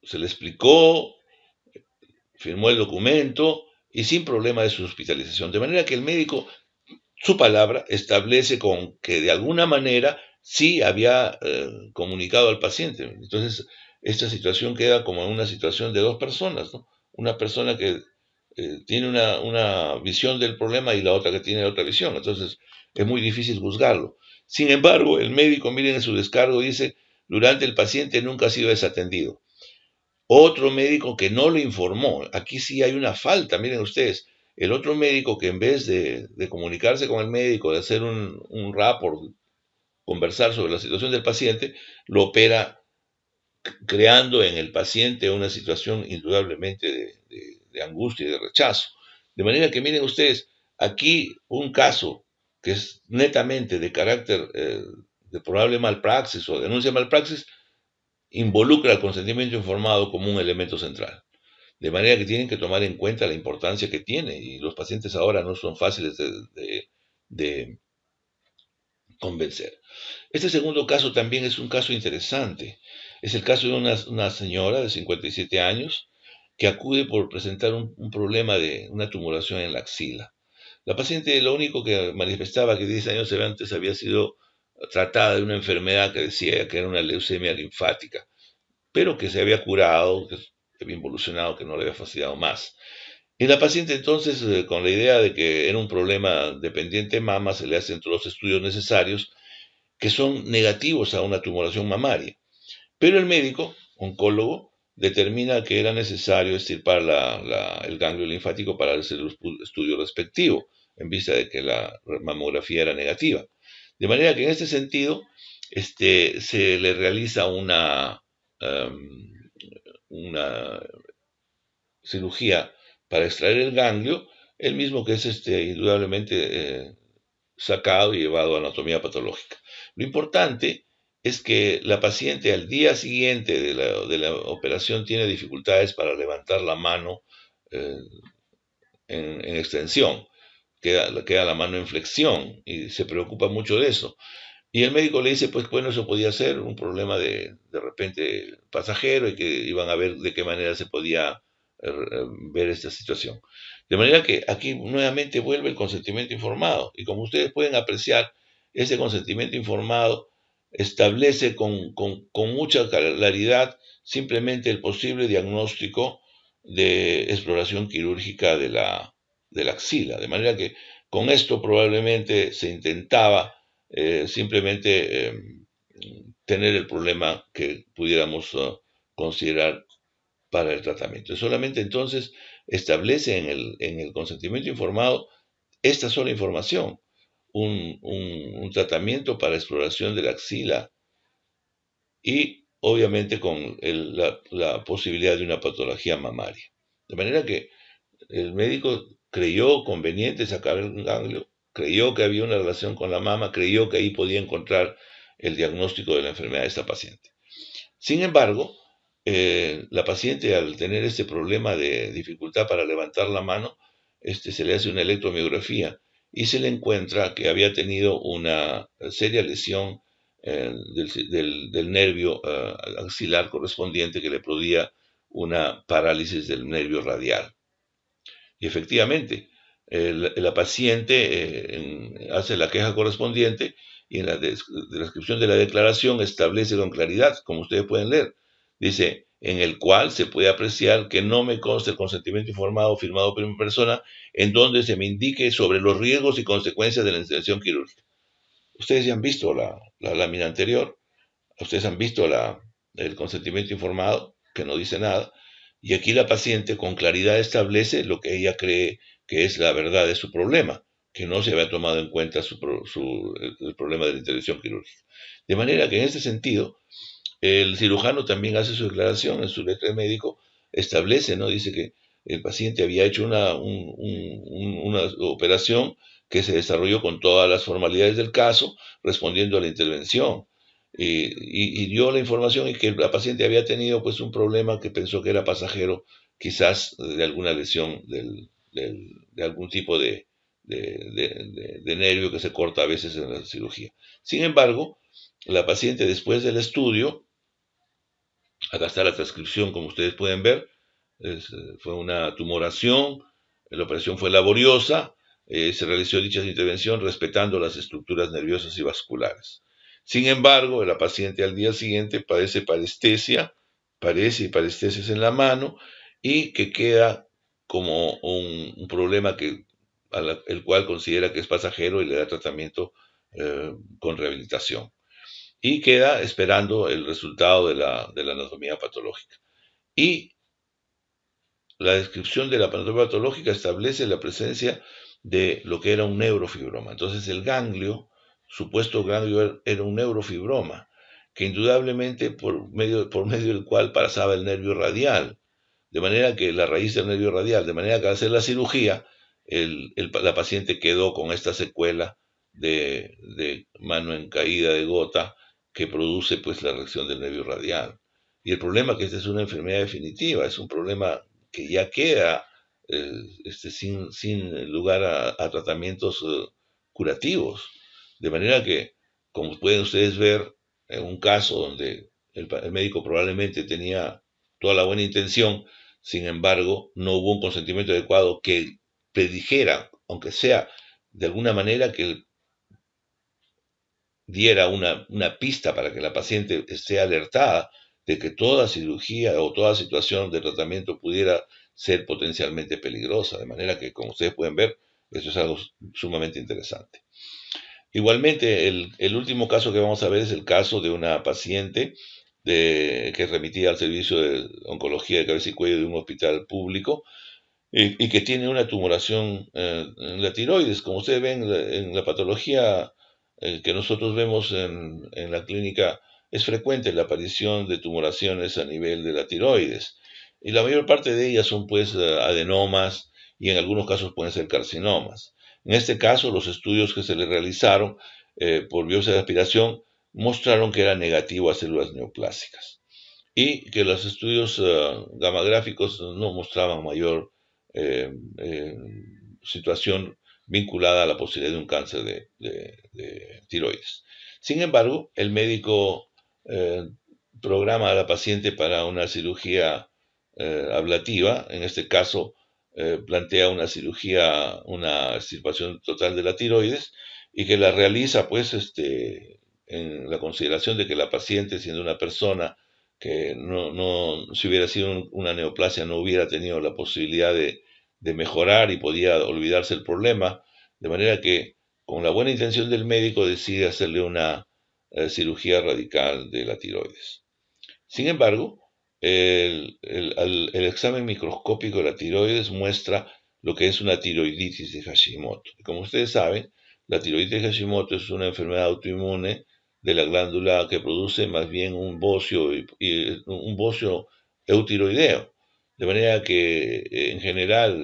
se le explicó, firmó el documento y sin problema de su hospitalización. De manera que el médico, su palabra, establece con que de alguna manera sí había comunicado al paciente. Entonces, esta situación queda como una situación de dos personas, ¿no? Una persona que tiene una visión del problema y la otra que tiene otra visión. Entonces, es muy difícil juzgarlo. Sin embargo, el médico, miren en su descargo, dice, durante el paciente nunca ha sido desatendido. Otro médico que no lo informó. Aquí sí hay una falta, miren ustedes. El otro médico que en vez de comunicarse con el médico, de hacer un rapport, conversar sobre la situación del paciente, lo opera creando en el paciente una situación indudablemente de angustia y de rechazo. De manera que miren ustedes, aquí un caso que es netamente de carácter de probable malpraxis o denuncia de malpraxis, involucra al consentimiento informado como un elemento central. De manera que tienen que tomar en cuenta la importancia que tiene y los pacientes ahora no son fáciles de convencer. Este segundo caso también es un caso interesante. Es el caso de una señora de 57 años que acude por presentar un problema de una tumoración en la axila. La paciente lo único que manifestaba que 10 años antes había sido tratada de una enfermedad que decía que era una leucemia linfática, pero que se había curado, que había evolucionado, que no le había fastidiado más. Y la paciente entonces, con la idea de que era un problema dependiente de mama, se le hacen todos los estudios necesarios que son negativos a una tumoración mamaria. Pero el médico, oncólogo, determina que era necesario extirpar el ganglio linfático para hacer el estudio respectivo, en vista de que la mamografía era negativa. De manera que en este sentido, se le realiza una cirugía para extraer el ganglio, el mismo que es indudablemente sacado y llevado a anatomía patológica. Lo importante es que la paciente al día siguiente de la operación tiene dificultades para levantar la mano eh, en extensión, queda la mano en flexión y se preocupa mucho de eso. Y el médico le dice, pues bueno, eso podía ser un problema de repente pasajero y que iban a ver de qué manera se podía ver esta situación. De manera que aquí nuevamente vuelve el consentimiento informado. Y como ustedes pueden apreciar, ese consentimiento informado establece con mucha claridad simplemente el posible diagnóstico de exploración quirúrgica de la axila. De manera que con esto probablemente se intentaba simplemente tener el problema que pudiéramos considerar para el tratamiento. Solamente entonces establece en el consentimiento informado esta sola información, un tratamiento para exploración de la axila y obviamente con la posibilidad de una patología mamaria. De manera que el médico creyó conveniente sacar el ganglio, creyó que había una relación con la mama, creyó que ahí podía encontrar el diagnóstico de la enfermedad de esta paciente. Sin embargo, la paciente al tener este problema de dificultad para levantar la mano, se le hace una electromiografía y se le encuentra que había tenido una seria lesión del nervio axilar correspondiente que le producía una parálisis del nervio radial. Y efectivamente, la paciente hace la queja correspondiente y en la descripción de la declaración establece con claridad, como ustedes pueden leer, dice, en el cual se puede apreciar que no me consta el consentimiento informado firmado por mi persona en donde se me indique sobre los riesgos y consecuencias de la intervención quirúrgica. Ustedes ya han visto la lámina anterior, ustedes han visto el consentimiento informado, que no dice nada, y aquí la paciente con claridad establece lo que ella cree que es la verdad de su problema, que no se había tomado en cuenta el problema de la intervención quirúrgica. De manera que en este sentido, el cirujano también hace su declaración en su letra de médico, establece, ¿no? Dice que el paciente había hecho una operación que se desarrolló con todas las formalidades del caso, respondiendo a la intervención. Y dio la información y que la paciente había tenido pues un problema que pensó que era pasajero, quizás de alguna lesión de algún tipo de nervio que se corta a veces en la cirugía. Sin embargo, la paciente después del estudio, acá está la transcripción como ustedes pueden ver, fue una tumoración, la operación fue laboriosa, se realizó dicha intervención respetando las estructuras nerviosas y vasculares. Sin embargo, la paciente al día siguiente padece parestesia, parestesias en la mano y que queda como un problema el cual considera que es pasajero y le da tratamiento con rehabilitación. Y queda esperando el resultado de la anatomía patológica. Y la descripción de la anatomía patológica establece la presencia de lo que era un neurofibroma. Entonces el ganglio, supuesto ganglio, era un neurofibroma, que indudablemente por medio del cual pasaba el nervio radial, de manera que la raíz del nervio radial, de manera que al hacer la cirugía, la paciente quedó con esta secuela de mano en caída de gota que produce pues la reacción del nervio radial. Y el problema es que esta es una enfermedad definitiva, es un problema que ya queda sin lugar a tratamientos curativos. De manera que, como pueden ustedes ver, en un caso donde el médico probablemente tenía toda la buena intención, sin embargo, no hubo un consentimiento adecuado que predijera, aunque sea de alguna manera, que diera una pista para que la paciente esté alertada de que toda cirugía o toda situación de tratamiento pudiera ser potencialmente peligrosa. De manera que, como ustedes pueden ver, eso es algo sumamente interesante. Igualmente, el último caso que vamos a ver es el caso de una paciente que es remitida al servicio de oncología de cabeza y cuello de un hospital público y que tiene una tumoración en la tiroides. Como ustedes ven en la patología que nosotros vemos en la clínica, es frecuente la aparición de tumoraciones a nivel de la tiroides. Y la mayor parte de ellas son pues adenomas y en algunos casos pueden ser carcinomas. En este caso, los estudios que se le realizaron por biopsia de aspiración mostraron que era negativo a células neoplásicas y que los estudios gamagráficos no mostraban mayor situación vinculada a la posibilidad de un cáncer de tiroides. Sin embargo, el médico programa a la paciente para una cirugía ablativa, en este caso plantea una cirugía, una extirpación total de la tiroides y que la realiza pues en la consideración de que la paciente, siendo una persona que si hubiera sido una neoplasia no hubiera tenido la posibilidad de mejorar y podía olvidarse el problema, de manera que con la buena intención del médico decide hacerle una cirugía radical de la tiroides. Sin embargo, el examen microscópico de la tiroides muestra lo que es una tiroiditis de Hashimoto. Como ustedes saben, la tiroiditis de Hashimoto es una enfermedad autoinmune de la glándula que produce más bien un bocio eutiroideo. De manera que en general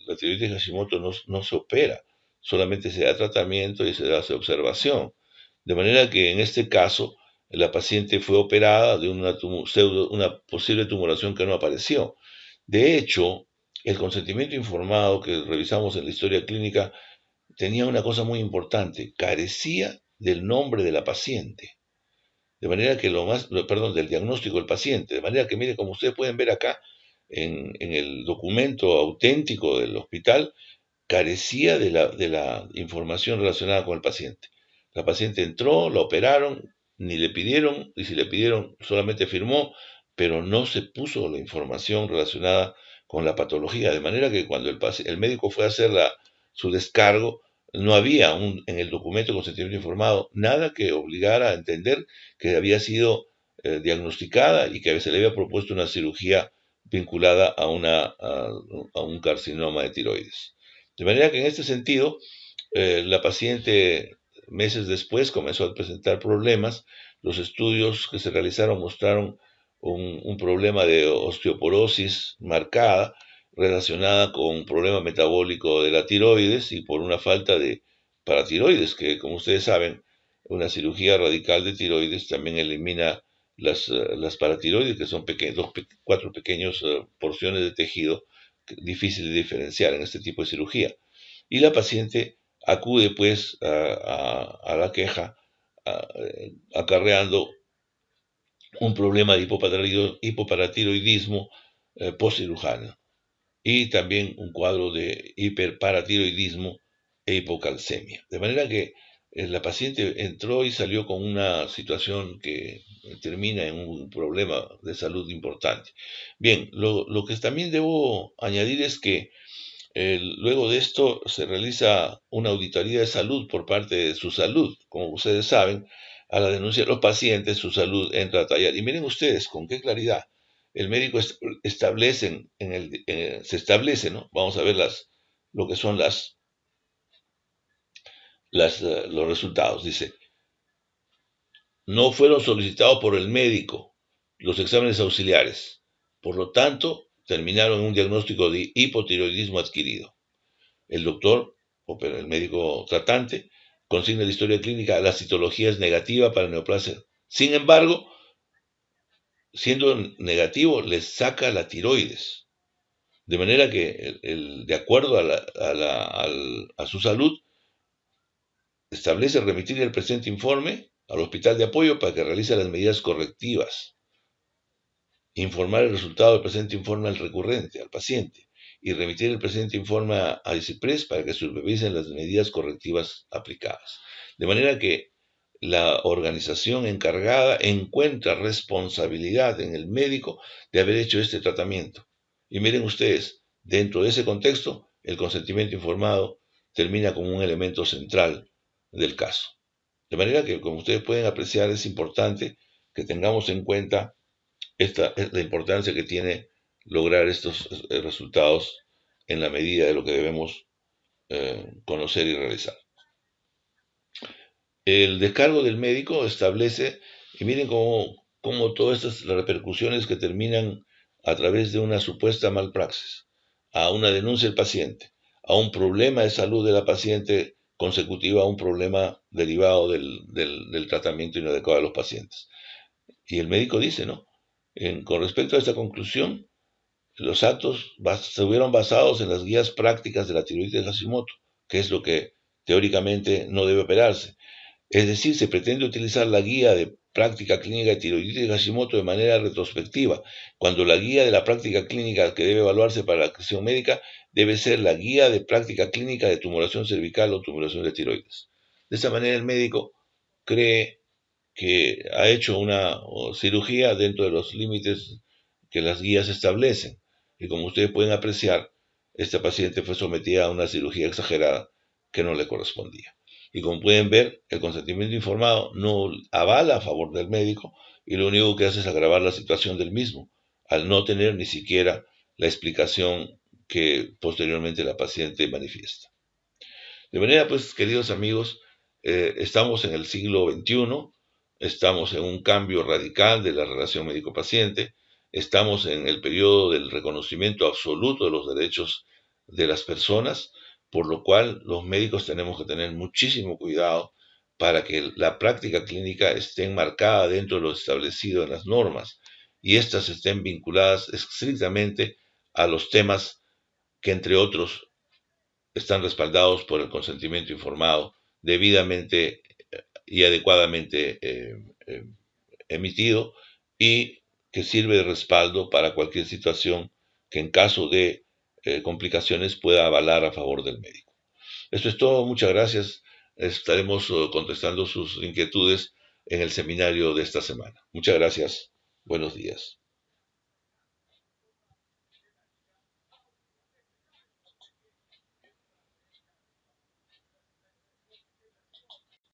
la tiroiditis de Hashimoto no se opera, solamente se da tratamiento y se hace observación. De manera que en este caso la paciente fue operada de una posible tumoración que no apareció. De hecho, el consentimiento informado que revisamos en la historia clínica tenía una cosa muy importante, carecía del nombre de la paciente. De manera que del diagnóstico del paciente. De manera que, mire, como ustedes pueden ver acá, en el documento auténtico del hospital, carecía de la información relacionada con el paciente. La paciente entró, la operaron, ni le pidieron, y si le pidieron solamente firmó, pero no se puso la información relacionada con la patología. De manera que cuando el médico fue a hacer su descargo, no había en el documento de consentimiento informado nada que obligara a entender que había sido diagnosticada y que se le había propuesto una cirugía vinculada a un carcinoma de tiroides. De manera que en este sentido, la paciente meses después comenzó a presentar problemas. Los estudios que se realizaron mostraron un problema de osteoporosis marcada relacionada con un problema metabólico de la tiroides y por una falta de paratiroides, que como ustedes saben, una cirugía radical de tiroides también elimina las paratiroides, que son cuatro pequeñas porciones de tejido difícil de diferenciar en este tipo de cirugía. Y la paciente acude pues a la queja acarreando un problema de hipoparatiroidismo postcirujano y también un cuadro de hiperparatiroidismo e hipocalcemia. De manera que la paciente entró y salió con una situación que termina en un problema de salud importante. Bien, lo que también debo añadir es que luego de esto se realiza una auditoría de salud por parte de su salud. Como ustedes saben, a la denuncia de los pacientes, su salud entra a tallar. Y miren ustedes con qué claridad el médico establece, se establece, ¿no? Vamos a ver lo que son los resultados. Dice, no fueron solicitados por el médico los exámenes auxiliares. Por lo tanto, terminaron en un diagnóstico de hipotiroidismo adquirido. El doctor, el médico tratante, consigna la historia clínica, la citología es negativa para neoplasia. Sin embargo, siendo negativo, les saca la tiroides. De manera que, de acuerdo a su salud, establece remitir el presente informe al hospital de apoyo para que realice las medidas correctivas. Informar el resultado del presente informe al recurrente, al paciente, y remitir el presente informe a ICIPRES para que supervisen las medidas correctivas aplicadas. De manera que la organización encargada encuentra responsabilidad en el médico de haber hecho este tratamiento. Y miren ustedes, dentro de ese contexto, el consentimiento informado termina como un elemento central del caso. De manera que, como ustedes pueden apreciar, es importante que tengamos en cuenta esta es la importancia que tiene lograr estos resultados en la medida de lo que debemos conocer y realizar. El descargo del médico establece, y miren cómo todas estas repercusiones que terminan a través de una supuesta malpraxis, a una denuncia del paciente, a un problema de salud de la paciente consecutiva a un problema derivado del tratamiento inadecuado de los pacientes. Y el médico dice, ¿no? Con respecto a esta conclusión, los actos estuvieron basados en las guías prácticas de la tiroides de Hashimoto, que es lo que teóricamente no debe operarse. Es decir, se pretende utilizar la guía de práctica clínica de tiroiditis de Hashimoto de manera retrospectiva, cuando la guía de la práctica clínica que debe evaluarse para la acción médica debe ser la guía de práctica clínica de tumoración cervical o tumoración de tiroides. De esta manera el médico cree que ha hecho una cirugía dentro de los límites que las guías establecen. Y como ustedes pueden apreciar, esta paciente fue sometida a una cirugía exagerada que no le correspondía. Y como pueden ver, el consentimiento informado no avala a favor del médico y lo único que hace es agravar la situación del mismo, al no tener ni siquiera la explicación que posteriormente la paciente manifiesta. De manera, pues, queridos amigos, estamos en el siglo XXI, estamos en un cambio radical de la relación médico-paciente, estamos en el periodo del reconocimiento absoluto de los derechos de las personas, por lo cual los médicos tenemos que tener muchísimo cuidado para que la práctica clínica esté enmarcada dentro de lo establecido en las normas y éstas estén vinculadas estrictamente a los temas que, entre otros, están respaldados por el consentimiento informado debidamente y adecuadamente emitido y que sirve de respaldo para cualquier situación que en caso de complicaciones pueda avalar a favor del médico. Esto es todo, muchas gracias. Estaremos contestando sus inquietudes en el seminario de esta semana. Muchas gracias. Buenos días.